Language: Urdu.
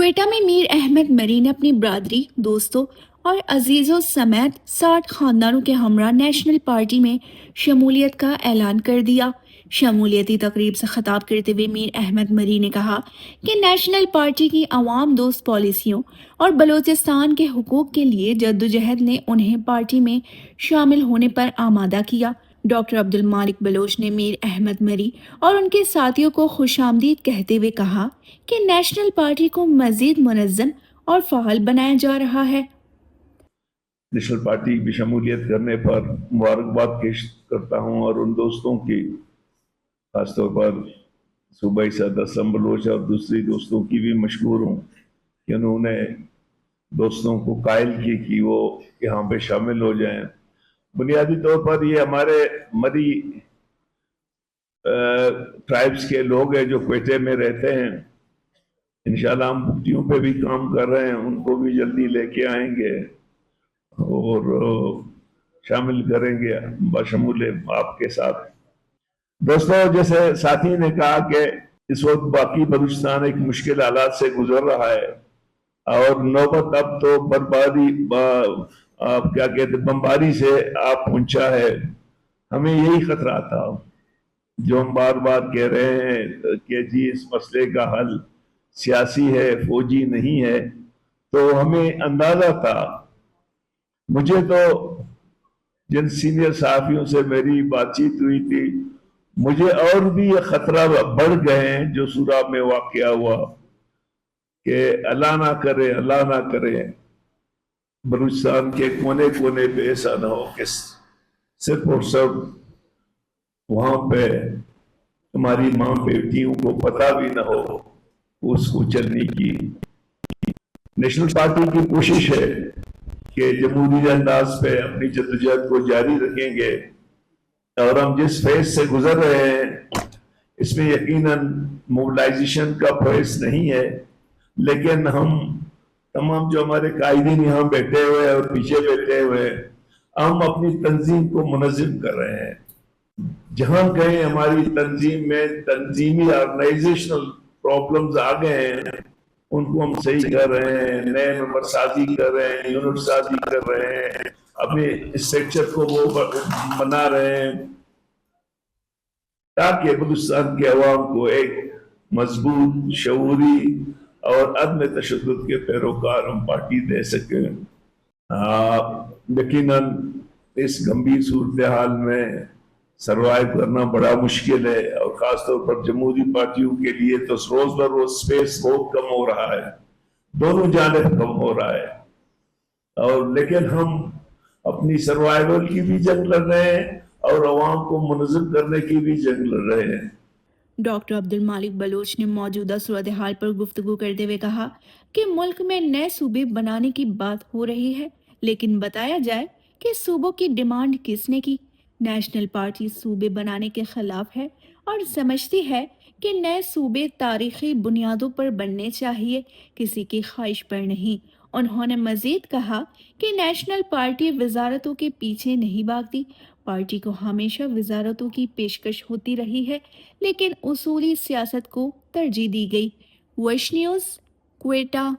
کوئٹہ میں میر احمد مری نے اپنی برادری، دوستوں اور عزیزوں سمیت 60 خاندانوں کے ہمراہ نیشنل پارٹی میں شمولیت کا اعلان کر دیا۔ شمولیتی تقریب سے خطاب کرتے ہوئے میر احمد مری نے کہا کہ نیشنل پارٹی کی عوام دوست پالیسیوں اور بلوچستان کے حقوق کے لیے جدوجہد نے انہیں پارٹی میں شامل ہونے پر آمادہ کیا۔ ڈاکٹر عبد المالک بلوچ نے میر احمد مری اور ان کے ساتھیوں کو خوش آمدید کہتے ہوئے کہا کہ نیشنل پارٹی کو مزید منظم اور فعال بنایا جا رہا ہے۔ نیشنل پارٹی کی شمولیت کرنے پر مبارکباد پیش کرتا ہوں اور ان دوستوں کی، خاص طور پر صوبائی صدر اسلم بلوچ اور دوسری دوستوں کی بھی مشکور ہوں کہ انہوں نے دوستوں کو قائل کی کہ وہ یہاں پہ شامل ہو جائیں۔ بنیادی طور پر یہ ہمارے مری ٹرائبز کے لوگ ہیں جو کوئٹے میں رہتے ہیں۔ انشاءاللہ ہم مفتیوں پہ بھی کام کر رہے ہیں، ان کو بھی جلدی لے کے آئیں گے اور شامل کریں گے بشمول آپ کے ساتھ۔ دوستوں، جیسے ساتھی نے کہا کہ اس وقت باقی بلوچستان ایک مشکل حالات سے گزر رہا ہے اور نوبت اب تو بربادی کیا کہتے بمباری سے آپ پہنچا ہے۔ ہمیں یہی خطرہ تھا جو ہم بار بار کہہ رہے ہیں کہ جی اس مسئلے کا حل سیاسی ہے، فوجی نہیں ہے، تو ہمیں اندازہ تھا۔ مجھے تو جن سینئر صحافیوں سے میری بات چیت ہوئی تھی، مجھے اور بھی یہ خطرہ بڑھ گئے ہیں جو سورہ میں واقعہ ہوا کہ اللہ نہ کرے بلوچستان کے کونے کونے پہ ایسا نہ ہو کہ صرف اور صرف وہاں پہ ہماری ماں بیٹیوں کو پتہ بھی نہ ہو اس کو چلنے کی۔ نیشنل پارٹی کی کوشش ہے کہ جمہوری انداز پہ اپنی جدوجہد کو جاری رکھیں گے اور ہم جس فیز سے گزر رہے ہیں اس میں یقیناً موبلائزیشن کا فیز نہیں ہے، لیکن ہم تمام جو ہمارے قائدین یہاں بیٹھے ہوئے اور پیچھے بیٹھے ہوئے، ہم اپنی تنظیم کو منظم کر رہے ہیں۔ جہاں کہیں ہماری تنظیم میں تنظیمی آرگنائزیشنل پرابلمز آ گئے ہیں، ان کو ہم صحیح کر رہے ہیں، نئے ممبر سازی کر رہے ہیں، یونٹ سازی کر رہے ہیں، اپنے اسٹرکچر کو وہ بنا رہے ہیں تاکہ بلوچستان کے عوام کو ایک مضبوط، شعوری اور عدم تشدد کے پیروکار ہم پارٹی دے سکیں۔ یقیناً اس گمبھیر صورتحال میں سروائیو کرنا بڑا مشکل ہے اور خاص طور پر جمہوری پارٹیوں کے لیے تو روز بر روز سپیس بہت کم ہو رہا ہے، دونوں جانب کم ہو رہا ہے، اور لیکن ہم اپنی سروائیول کی بھی جنگ لڑ رہے ہیں اور عوام کو منظم کرنے کی بھی جنگ لڑ رہے ہیں۔ ڈاکٹر عبد المالک بلوچ نے موجودہ صورتحال پر گفتگو کرتے ہوئے کہا کہ ملک میں نئے صوبے بنانے کی بات ہو رہی ہے، لیکن بتایا جائے کہ صوبوں کی ڈیمانڈ کس نے کی۔ نیشنل پارٹی صوبے بنانے کے خلاف ہے اور سمجھتی ہے کہ نئے صوبے تاریخی بنیادوں پر بننے چاہیے، کسی کی خواہش پر نہیں۔ انہوں نے مزید کہا کہ نیشنل پارٹی وزارتوں کے پیچھے نہیں بھاگتی، پارٹی کو ہمیشہ وزارتوں کی پیشکش ہوتی رہی ہے، لیکن اصولی سیاست کو ترجیح دی گئی۔ ویش نیوز، کوئٹہ۔